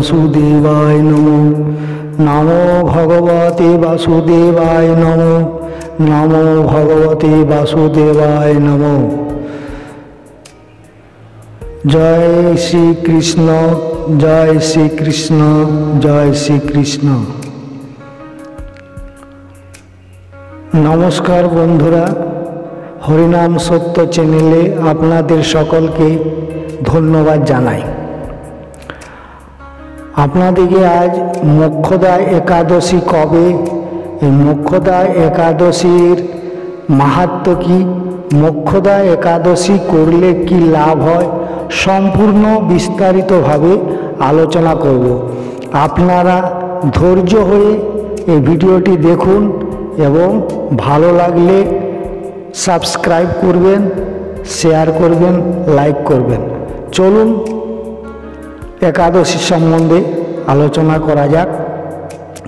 वासुदेवाय नमो। नमो भगवते वासुदेवाय नमो। नमो भगवते वासुदेवाय नमो। जय श्री कृष्ण, जय श्री कृष्ण, जय श्री कृष्ण। नमस्कार बंधुरा, हरिनाम सत्य चैनेले आपनादेर सकलके धन्यवाद जानाई। आपनादेरके आज मोक्षदा एकादशी कबे, मोक्षदा एकादशीर माहात्म्य की, मोक्षदा एकादशी करले कि लाभ है सम्पूर्ण विस्तारित भावे आलोचना करब। आपनारा धैर्य हये এই ভিডিওটি দেখুন এবং ভালো লাগলে সাবস্ক্রাইব করবেন, শেয়ার করবেন, লাইক করবেন। চলুন একাদশী সম্বন্ধে আলোচনা করা যাক।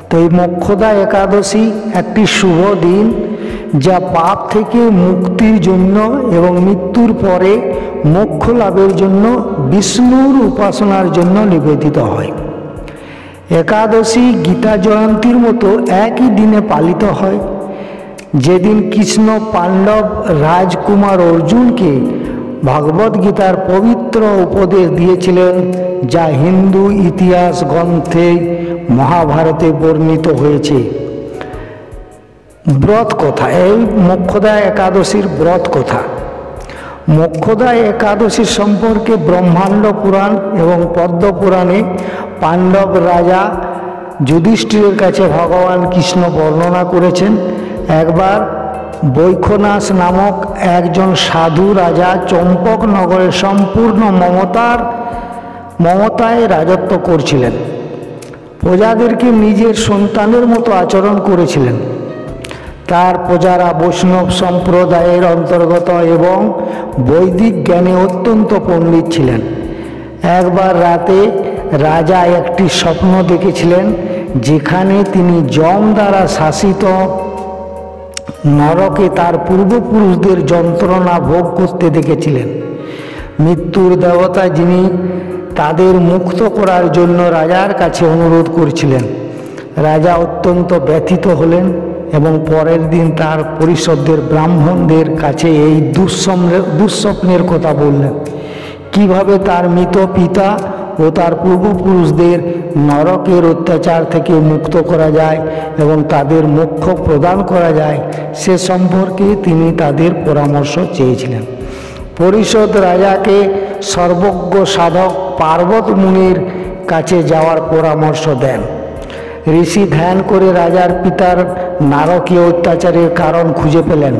তো এই মোক্ষদা একাদশী একটি শুভ দিন, যা পাপ থেকে মুক্তির জন্য এবং মৃত্যুর পরে মোক্ষ লাভের জন্য বিষ্ণুর উপাসনার জন্য নিবেদিত হয়। একাদশী গীতা জয়ন্তীর মতো একই দিনে পালিত হয়, যেদিন কৃষ্ণ পাণ্ডব রাজকুমার অর্জুনকে ভগবদ গীতার পবিত্র উপদেশ দিয়েছিলেন, যা হিন্দু ইতিহাস গ্রন্থে মহাভারতে বর্ণিত হয়েছে। ব্রত কথা, এই মোক্ষদা একাদশীর ব্রত কথা। মোক্ষদা একাদশী সম্পর্কে ব্রহ্মাণ্ড পুরাণ এবং পদ্ম পুরাণে পাণ্ডব রাজা যুধিষ্ঠিরের কাছে ভগবান কৃষ্ণ বর্ণনা করেছেন। একবার বৈখনাস নামক একজন সাধু রাজা চম্পক নগরে সম্পূর্ণ মমতায় রাজত্ব করছিলেন। প্রজাদেরকে নিজের সন্তানের মতো আচরণ করেছিলেন। তার প্রজারা বৈষ্ণব সম্প্রদায়ের অন্তর্গত এবং বৈদিক জ্ঞানে অত্যন্ত পণ্ডিত ছিলেন। একবার রাতে রাজা একটি স্বপ্ন দেখেছিলেন, যেখানে তিনি যম দ্বারা শাসিত নরকে তার পূর্বপুরুষদের যন্ত্রণা ভোগ করতে দেখেছিলেন। মৃত্যুর দেবতা, যিনি তাদের মুক্ত করার জন্য রাজার কাছে অনুরোধ করছিলেন। রাজা অত্যন্ত ব্যথিত হলেন এবং পরের দিন তার পরিষদের ব্রাহ্মণদের কাছে এই দুঃস্বপ্নের কথা বললেন। কিভাবে তার মৃত পিতা ও তার পূর্বপুরুষদের নরকের অত্যাচার থেকে মুক্ত করা যায় এবং তাদের মোক্ষ প্রদান করা যায়, সে সম্পর্কে তিনি তাদের পরামর্শ চেয়েছিলেন। পরিষদ রাজাকে সর্বজ্ঞ সাধক পার্বত মুনির কাছে যাওয়ার পরামর্শ দেন। ঋষি ধ্যান করে রাজার পিতার নারকীয় অত্যাচারের কারণ খুঁজে পেলেন।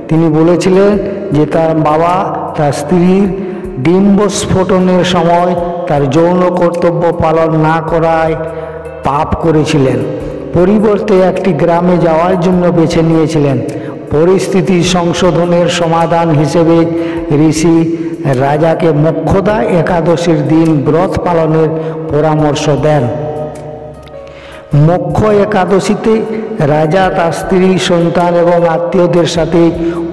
তিনি বলেছিলেন যে তার বাবা তার স্ত্রীর ডিম্বস্ফোটনের সময় তার যৌন কর্তব্য পালন না করায় পাপ করেছিলেন। পরিবর্তে একটি গ্রামে যাওয়ার জন্য বেছে নিয়েছিলেন। পরিস্থিতি সংশোধনের সমাধান হিসেবে ঋষি রাজাকে মোক্ষদা একাদশীর দিন ব্রত পালনের পরামর্শ দেন। মোক্ষ একাদশীতে রাজা তার স্ত্রী, সন্তান এবং আত্মীয়দের সাথে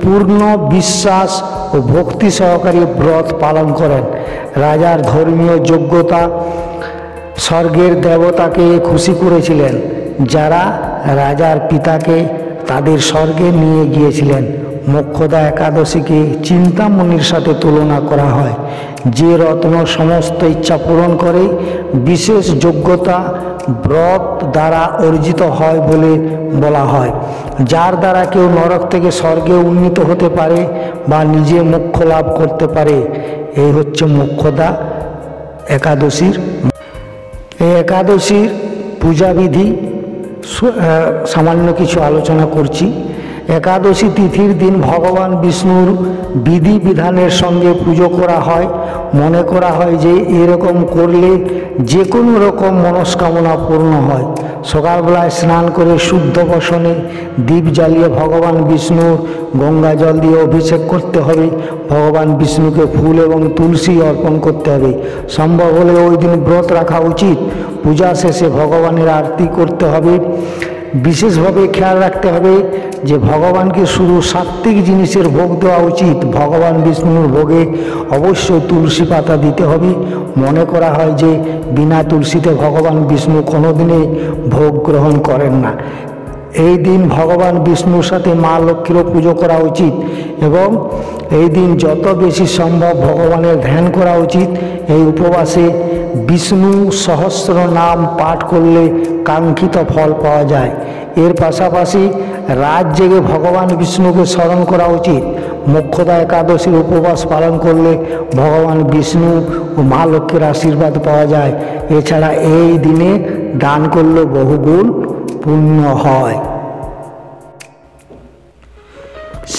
পূর্ণ বিশ্বাস ও ভক্তি সহকারে ব্রত পালন করেন। রাজার ধর্মীয় যোগ্যতা স্বর্গের দেবতাকে খুশি করেছিলেন, যারা রাজার পিতাকে তাদের স্বর্গে নিয়ে গিয়েছিলেন। মোক্ষদা একাদশীকে চিন্তামণির সাথে তুলনা করা হয়, যে রত্ন সমস্ত ইচ্ছা পূরণ করে। বিশেষ যোগ্যতা ব্রত দ্বারা অর্জিত হয় বলে বলা হয়, যার দ্বারা কেউ নরক থেকে স্বর্গে উন্নীত হতে পারে বা নিজে মোক্ষ লাভ করতে পারে। এই হচ্ছে মোক্ষদা একাদশীর। এই একাদশীর পূজাবিধি সামান্য কিছু আলোচনা করছি। একাদশী তিথির দিন ভগবান বিষ্ণুর বিধি বিধানের সঙ্গে পুজো করা হয়। মনে করা হয় যে এরকম করলে যে কোনো রকম মনস্কামনা পূর্ণ হয়। সকালবেলায় স্নান করে শুদ্ধ বসনে দীপ জ্বালিয়ে ভগবান বিষ্ণুর গঙ্গা জল দিয়ে অভিষেক করতে হবে। ভগবান বিষ্ণুকে ফুল এবং তুলসী অর্পণ করতে হবে। সম্ভব হলে ওই দিন ব্রত রাখা উচিত। পূজা শেষে ভগবানের আরতি করতে হবে। বিশেষভাবে খেয়াল রাখতে হবে যে ভগবানকে শুধু সাত্ত্বিক জিনিসের ভোগ দেওয়া উচিত। ভগবান বিষ্ণুর ভোগে অবশ্যই তুলসী পাতা দিতে হবে। মনে করা হয় যে বিনা তুলসীতে ভগবান বিষ্ণু কোনোদিনই ভোগ গ্রহণ করেন না। এই দিন ভগবান বিষ্ণুর সাথে মা লক্ষ্মীরও পুজো করা উচিত এবং এই দিন যত বেশি সম্ভব ভগবানের ধ্যান করা উচিত। এই উপবাসে বিষ্ণু সহস্র নাম পাঠ করলে কাঙ্ক্ষিত ফল পাওয়া যায়। এর পাশাপাশি রাত জেগে ভগবান বিষ্ণুকে স্মরণ করা উচিত। মোক্ষদা একাদশীর উপবাস পালন করলে ভগবান বিষ্ণু ও মা লক্ষ্মীর আশীর্বাদ পাওয়া যায়। এছাড়া এই দিনে দান করলে বহুগুণ পুণ্য হয়।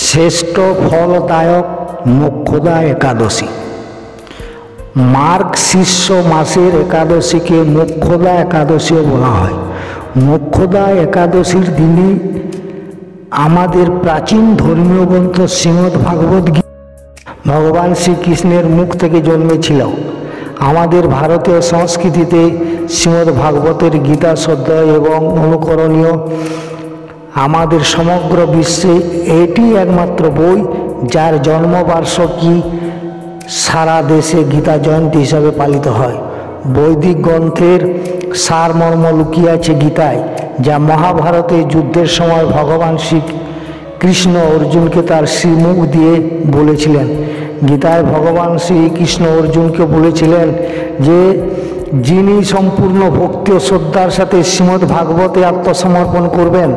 শ্রেষ্ঠ ফলদায়ক মোক্ষদা একাদশী। মার্গ শীর্ষ মাসের একাদশীকে মোক্ষদা একাদশীও বলা হয়। মোক্ষদা একাদশীর দিনে আমাদের প্রাচীন ধর্মীয় গ্রন্থ শ্রীমদ্ ভাগবত গীতা ভগবান শ্রীকৃষ্ণের মুখ থেকে জন্মেছিল। আমাদের ভারতীয় সংস্কৃতিতে শ্রীমদ্ ভাগবতের গীতা শ্রদ্ধেয় এবং অনুকরণীয়। আমাদের সমগ্র বিশ্বে এটি একমাত্র বই যার জন্মবার্ষিকী সারা দেশে গীতা জয়ন্তী হিসাবে পালিত হয়। বৈদিক গ্রন্থের সারমর্ম লুকিয়ে আছে গীতায়, যা মহাভারতে যুদ্ধের সময় ভগবান শ্রীকৃষ্ণ অর্জুনকে তার শ্রীমুখ দিয়ে বলেছিলেন। গীতায় ভগবান শ্রীকৃষ্ণ অর্জুনকে বলেছিলেন যে যিনি সম্পূর্ণ ভক্তি ও শ্রদ্ধার সাথে শ্রীমদ্ ভাগবতে আত্মসমর্পণ করবেন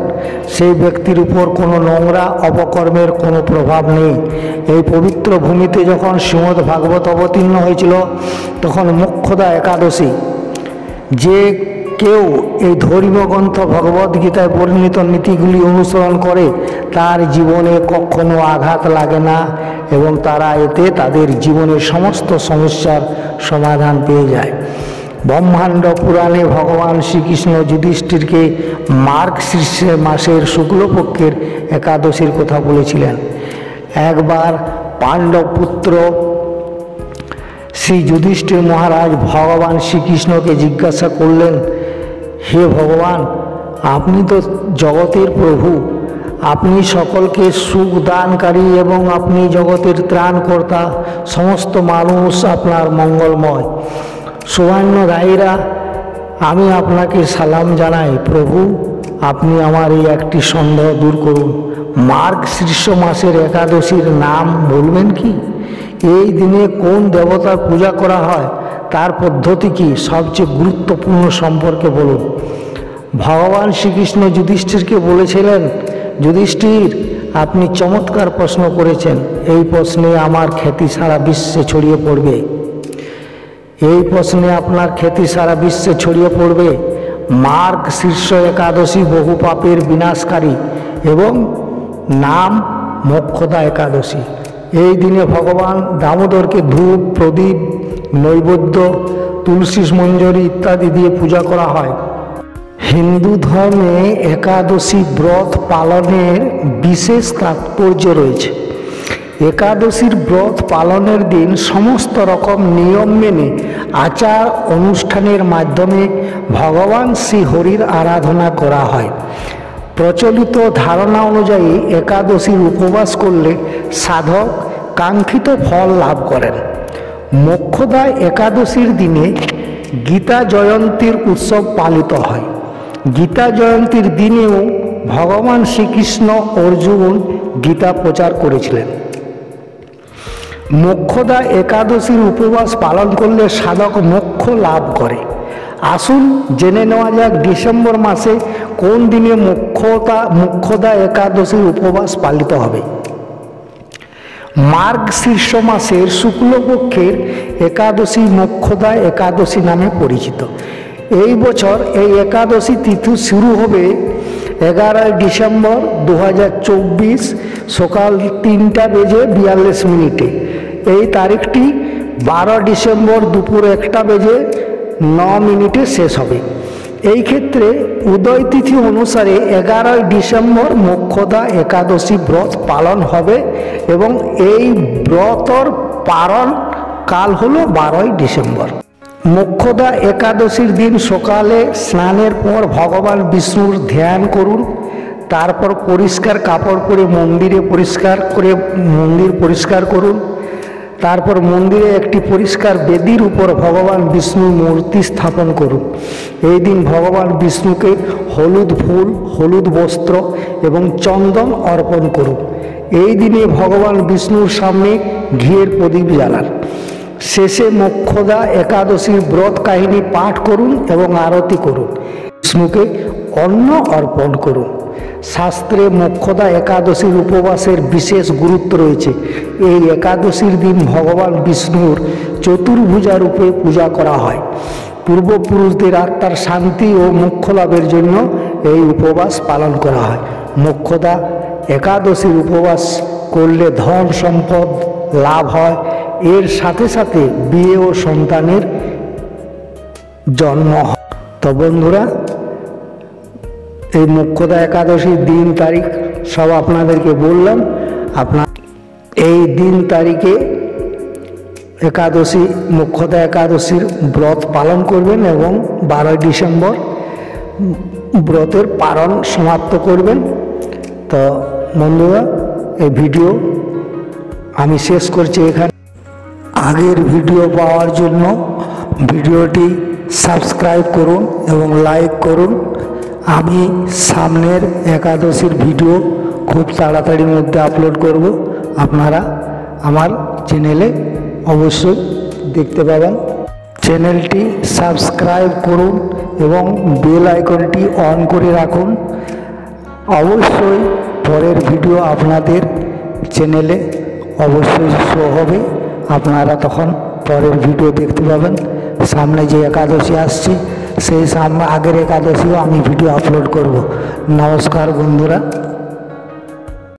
সেই ব্যক্তির উপর কোনো নোংরা অপকর্মের কোনো প্রভাব নেই। এই পবিত্র ভূমিতে যখন শ্রীমদ্ ভাগবত অবতীর্ণ হয়েছিল তখন মোক্ষদা একাদশী। যে কেউ এই ধর্মীয় গ্রন্থ ভগবদ্গীতায় বর্ণিত নীতিগুলি অনুসরণ করে তার জীবনে কখনো আঘাত লাগে না এবং তারা এতে তাদের জীবনের সমস্ত সমস্যার সমাধান পেয়ে যায়। ব্রহ্মাণ্ড পুরাণে ভগবান শ্রীকৃষ্ণ যুধিষ্ঠিরকে মার্গ শীর্ষ মাসের শুক্লপক্ষের একাদশীর কথা বলেছিলেন। একবার পাণ্ডব পুত্র শ্রী যুধিষ্ঠির মহারাজ ভগবান শ্রীকৃষ্ণকে জিজ্ঞাসা করলেন, হে ভগবান, আপনি তো জগতের প্রভু, আপনি সকলকে সুখ দানকারী এবং আপনি জগতের ত্রাণকর্তা, সমস্ত মানুষ আপনার মঙ্গলময়। সুবর্ণ রায়রা, আমি আপনাকে সালাম জানাই। প্রভু, আপনি আমার এই একটি সন্দেহ দূর করুন। মার্গ শীর্ষ মাসের একাদশীর নাম বলবেন কি? এই দিনে কোন দেবতার পূজা করা হয়, তার পদ্ধতি কি, সবচেয়ে গুরুত্বপূর্ণ সম্পর্কে বলুন। ভগবান শ্রীকৃষ্ণ যুধিষ্ঠিরকে বলেছিলেন, যুধিষ্ঠির, আপনি চমৎকার প্রশ্ন করেছেন। এই প্রশ্নে আমার খ্যাতি সারা বিশ্বে ছড়িয়ে পড়বে। এই প্রশ্নে আপনার খ্যাতি সারা বিশ্বে ছড়িয়ে পড়বে। মার্গ শীর্ষ একাদশী বহু পাপের বিনাশকারী এবং নাম মোক্ষদা একাদশী। এই দিনে ভগবান দামোদরকে ধূপ, প্রদীপ, নৈবেদ্য, তুলসী মঞ্জরি ইত্যাদি দিয়ে পূজা করা হয়। হিন্দু ধর্মে একাদশী ব্রত পালনের বিশেষ তাৎপর্য রয়েছে। একাদশীর ব্রত পালনের দিন সমস্ত রকম নিয়ম মেনে আচার অনুষ্ঠানের মাধ্যমে ভগবান শ্রীহরির আরাধনা করা হয়। প্রচলিত ধারণা অনুযায়ী একাদশীর উপবাস করলে সাধক কাঙ্ক্ষিত ফল লাভ করেন। মোক্ষদা একাদশীর দিনে গীতা জয়ন্তীর উৎসব পালিত হয়। গীতা জয়ন্তীর দিনেও ভগবান শ্রীকৃষ্ণ অর্জুন গীতা প্রচার করেছিলেন। মোক্ষদা একাদশীর উপবাস পালন করলে সাধক মোক্ষ লাভ করে। আসুন জেনে নেওয়া যাক ডিসেম্বর মাসে কোন দিনে মোক্ষদা একাদশীর উপবাস পালিত হবে। মার্গ শীর্ষ মাসের শুক্লপক্ষের একাদশী মোক্ষদা একাদশী নামে পরিচিত। এই বছর এই একাদশী তিথি শুরু হবে 11 ডিসেম্বর 2024 সকাল 3:42 এই তারিখটি 12 ডিসেম্বর দুপুর 1:09 শেষ হবে। এই ক্ষেত্রে উদয় তিথি অনুসারে 11 ডিসেম্বর মোক্ষদা একাদশী ব্রত পালন হবে এবং এই ব্রতর পালন কাল হলো 12 ডিসেম্বর। মোক্ষদা একাদশীর দিন সকালে স্নানের পর ভগবান বিষ্ণুর ধ্যান করুন। তারপর পরিষ্কার কাপড় পরে মন্দির পরিষ্কার করুন। তারপর মন্দিরে একটি পরিষ্কার বেদির উপর ভগবান বিষ্ণুর মূর্তি স্থাপন করুন। এই দিন ভগবান বিষ্ণুকে হলুদ ফুল, হলুদ বস্ত্র এবং চন্দন অর্পণ করুন। এই দিনে ভগবান বিষ্ণুর সামনে ঘিয়ের প্রদীপ জ্বালান। শেষে মোক্ষদা একাদশীর ব্রত কাহিনী পাঠ করুন এবং আরতি করুন। বিষ্ণুকে অন্ন অর্পণ করুন। শাস্ত্রে মোক্ষদা একাদশীর উপবাসের বিশেষ গুরুত্ব রয়েছে। এই একাদশীর দিন ভগবান বিষ্ণুর চতুর্ভুজা রূপে পূজা করা হয়। পূর্বপুরুষদের আত্মার শান্তি ও মোক্ষ লাভের জন্য এই উপবাস পালন করা হয়। মোক্ষদা একাদশীর উপবাস করলে ধন সম্পদ লাভ হয়। এর সাথে সাথে বিয়ে ও সন্তানের জন্ম হয়। তো বন্ধুরা, এই মোক্ষদা একাদশীর দিন তারিখ সব আপনাদেরকে বললাম। আপনার এই দিন তারিখে মোক্ষদা একাদশীর ব্রত পালন করবেন এবং 12 ডিসেম্বর ব্রতের পালন সমাপ্ত করবেন। তো বন্ধুরা, এই ভিডিও আমি শেষ করছি এখানে। আগের ভিডিও পাওয়ার জন্য ভিডিওটি সাবস্ক্রাইব করুন এবং লাইক করুন। আমি সামনের একাদশীর ভিডিও খুব তাড়াতাড়ির মধ্যে আপলোড করব। আপনারা আমার চ্যানেলে অবশ্যই দেখতে পাবেন। চ্যানেলটি সাবস্ক্রাইব করুন এবং বেল আইকনটি অন করে রাখুন। অবশ্যই পরের ভিডিও আপনাদের চ্যানেলে অবশ্যই শো হবে। আপনারা তখন পরের ভিডিও দেখতে পাবেন। সামনে যে একাদশী আসছে সেই আগের একাদশীও আমি ভিডিও আপলোড করব। নমস্কার বন্ধুরা।